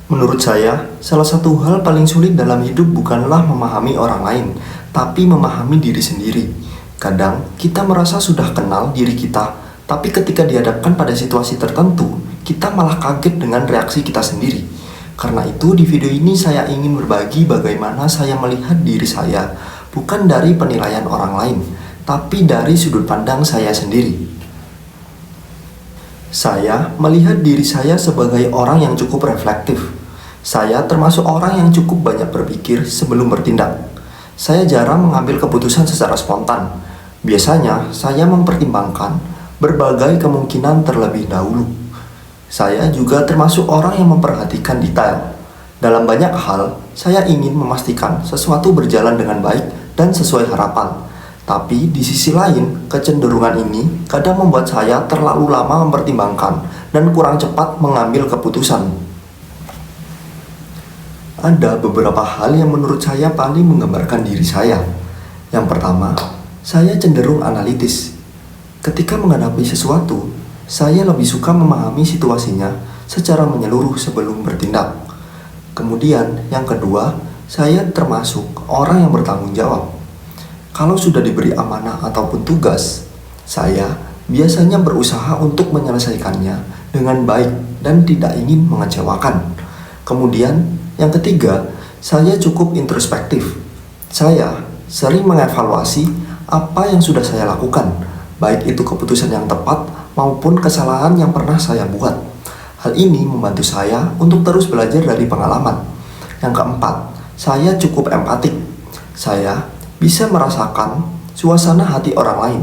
Menurut saya, salah satu hal paling sulit dalam hidup bukanlah memahami orang lain, tapi memahami diri sendiri. Kadang kita merasa sudah kenal diri kita, tapi ketika dihadapkan pada situasi tertentu, kita malah kaget dengan reaksi kita sendiri. Karena itu, di video ini saya ingin berbagi bagaimana saya melihat diri saya, bukan dari penilaian orang lain, tapi dari sudut pandang saya sendiri. Saya melihat diri saya sebagai orang yang cukup reflektif. Saya termasuk orang yang cukup banyak berpikir sebelum bertindak. Saya jarang mengambil keputusan secara spontan. Biasanya, saya mempertimbangkan berbagai kemungkinan terlebih dahulu. Saya juga termasuk orang yang memperhatikan detail. Dalam banyak hal, saya ingin memastikan sesuatu berjalan dengan baik dan sesuai harapan. Tapi di sisi lain, kecenderungan ini kadang membuat saya terlalu lama mempertimbangkan dan kurang cepat mengambil keputusan. Ada beberapa hal yang menurut saya paling menggambarkan diri saya. Yang pertama, saya cenderung analitis. Ketika menghadapi sesuatu, saya lebih suka memahami situasinya secara menyeluruh sebelum bertindak. Kemudian, yang kedua, saya termasuk orang yang bertanggung jawab. Kalau sudah diberi amanah ataupun tugas, saya biasanya berusaha untuk menyelesaikannya dengan baik dan tidak ingin mengecewakan. Kemudian, yang ketiga, saya cukup introspektif. Saya sering mengevaluasi apa yang sudah saya lakukan, baik itu keputusan yang tepat maupun kesalahan yang pernah saya buat. Hal ini membantu saya untuk terus belajar dari pengalaman. Yang keempat, saya cukup empatik. Saya bisa merasakan suasana hati orang lain,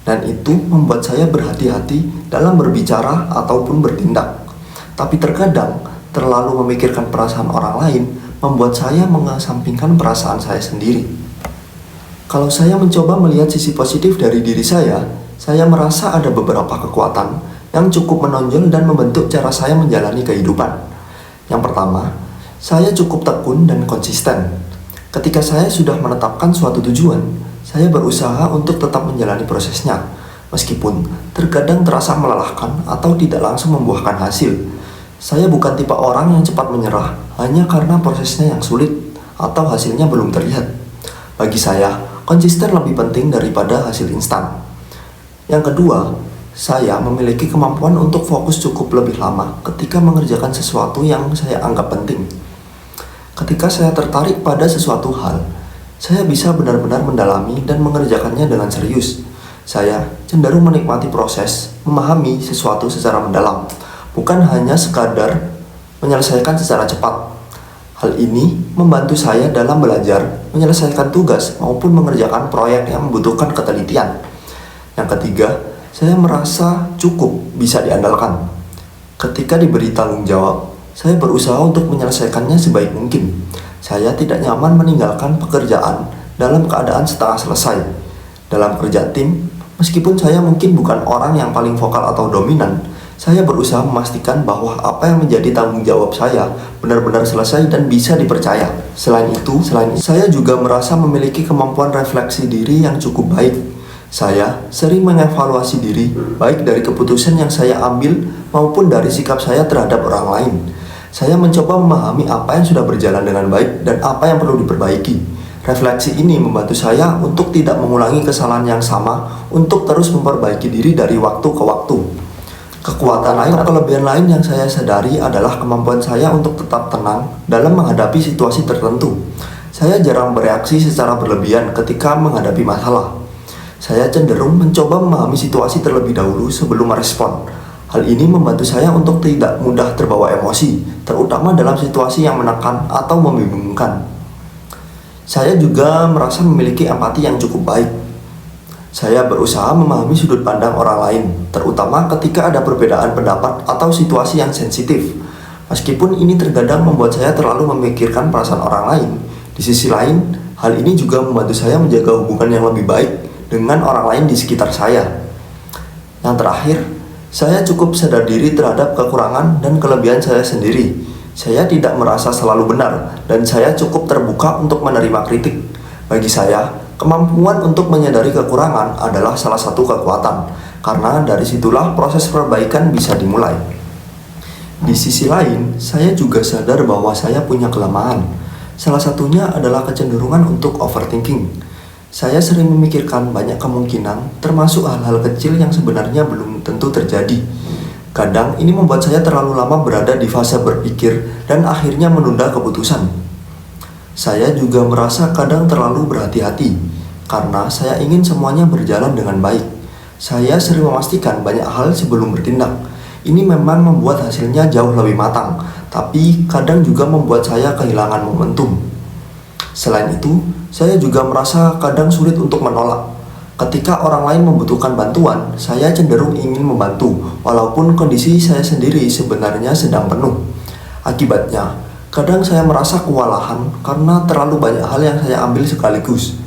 dan itu membuat saya berhati-hati dalam berbicara ataupun bertindak. Tapi terkadang, terlalu memikirkan perasaan orang lain membuat saya mengesampingkan perasaan saya sendiri. Kalau saya mencoba melihat sisi positif dari diri saya merasa ada beberapa kekuatan yang cukup menonjol dan membentuk cara saya menjalani kehidupan. Yang pertama, saya cukup tekun dan konsisten. Ketika saya sudah menetapkan suatu tujuan, saya berusaha untuk tetap menjalani prosesnya, meskipun terkadang terasa melelahkan atau tidak langsung membuahkan hasil. Saya bukan tipe orang yang cepat menyerah hanya karena prosesnya yang sulit atau hasilnya belum terlihat. Bagi saya, konsisten lebih penting daripada hasil instan. Yang kedua, saya memiliki kemampuan untuk fokus cukup lebih lama ketika mengerjakan sesuatu yang saya anggap penting. Ketika saya tertarik pada sesuatu hal, saya bisa benar-benar mendalami dan mengerjakannya dengan serius. Saya cenderung menikmati proses, memahami sesuatu secara mendalam, bukan hanya sekadar menyelesaikan secara cepat. Hal ini membantu saya dalam belajar, menyelesaikan tugas, maupun mengerjakan proyek yang membutuhkan ketelitian. Yang ketiga, saya merasa cukup bisa diandalkan. Ketika diberi tanggung jawab, saya berusaha untuk menyelesaikannya sebaik mungkin. Saya tidak nyaman meninggalkan pekerjaan dalam keadaan setengah selesai. Dalam kerja tim, meskipun saya mungkin bukan orang yang paling vokal atau dominan, saya berusaha memastikan bahwa apa yang menjadi tanggung jawab saya benar-benar selesai dan bisa dipercaya. Selain itu, saya juga merasa memiliki kemampuan refleksi diri yang cukup baik. Saya sering mengevaluasi diri, baik dari keputusan yang saya ambil maupun dari sikap saya terhadap orang lain. Saya mencoba memahami apa yang sudah berjalan dengan baik dan apa yang perlu diperbaiki. Refleksi ini membantu saya untuk tidak mengulangi kesalahan yang sama, untuk terus memperbaiki diri dari waktu ke waktu. Kekuatan lain atau kelebihan lain yang saya sadari adalah kemampuan saya untuk tetap tenang dalam menghadapi situasi tertentu. Saya jarang bereaksi secara berlebihan ketika menghadapi masalah. Saya cenderung mencoba memahami situasi terlebih dahulu sebelum merespon. Hal ini membantu saya untuk tidak mudah terbawa emosi, terutama dalam situasi yang menekan atau membingungkan. Saya juga merasa memiliki empati yang cukup baik. Saya berusaha memahami sudut pandang orang lain, terutama ketika ada perbedaan pendapat atau situasi yang sensitif. Meskipun ini terkadang membuat saya terlalu memikirkan perasaan orang lain, di sisi lain, hal ini juga membantu saya menjaga hubungan yang lebih baik dengan orang lain di sekitar saya. Yang terakhir, saya cukup sadar diri terhadap kekurangan dan kelebihan saya sendiri. Saya tidak merasa selalu benar, dan saya cukup terbuka untuk menerima kritik. Bagi saya, kemampuan untuk menyadari kekurangan adalah salah satu kekuatan, karena dari situlah proses perbaikan bisa dimulai. Di sisi lain, saya juga sadar bahwa saya punya kelemahan. Salah satunya adalah kecenderungan untuk overthinking. Saya sering memikirkan banyak kemungkinan, termasuk hal-hal kecil yang sebenarnya belum tentu terjadi. Kadang ini membuat saya terlalu lama berada di fase berpikir dan akhirnya menunda keputusan. Saya juga merasa kadang terlalu berhati-hati karena saya ingin semuanya berjalan dengan baik. Saya sering memastikan banyak hal sebelum bertindak. Ini memang membuat hasilnya jauh lebih matang, tapi kadang juga membuat saya kehilangan momentum. Selain itu, saya juga merasa kadang sulit untuk menolak. Ketika orang lain membutuhkan bantuan, saya cenderung ingin membantu, walaupun kondisi saya sendiri sebenarnya sedang penuh. Akibatnya, kadang saya merasa kewalahan karena terlalu banyak hal yang saya ambil sekaligus.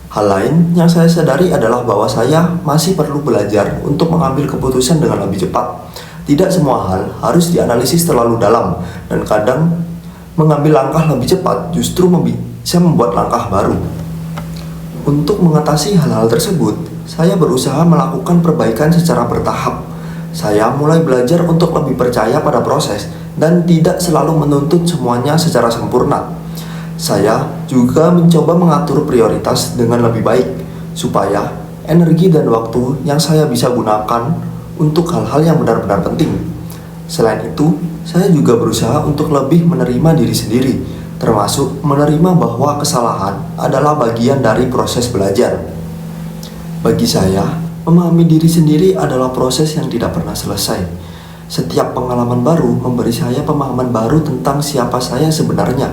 Hal lain yang saya sadari adalah bahwa saya masih perlu belajar untuk mengambil keputusan dengan lebih cepat. Tidak semua hal harus dianalisis terlalu dalam, dan kadang mengambil langkah lebih cepat justru bisa membuat langkah baru. Untuk mengatasi hal-hal tersebut, saya berusaha melakukan perbaikan secara bertahap. Saya mulai belajar untuk lebih percaya pada proses dan tidak selalu menuntut semuanya secara sempurna. Saya juga mencoba mengatur prioritas dengan lebih baik, supaya energi dan waktu yang saya bisa gunakan untuk hal-hal yang benar-benar penting. Selain itu, saya juga berusaha untuk lebih menerima diri sendiri, termasuk menerima bahwa kesalahan adalah bagian dari proses belajar. Bagi saya, memahami diri sendiri adalah proses yang tidak pernah selesai. Setiap pengalaman baru memberi saya pemahaman baru tentang siapa saya sebenarnya.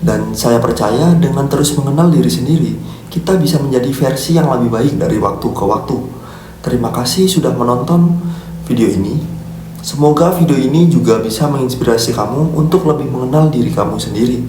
Dan saya percaya dengan terus mengenal diri sendiri, kita bisa menjadi versi yang lebih baik dari waktu ke waktu. Terima kasih sudah menonton video ini. Semoga video ini juga bisa menginspirasi kamu untuk lebih mengenal diri kamu sendiri.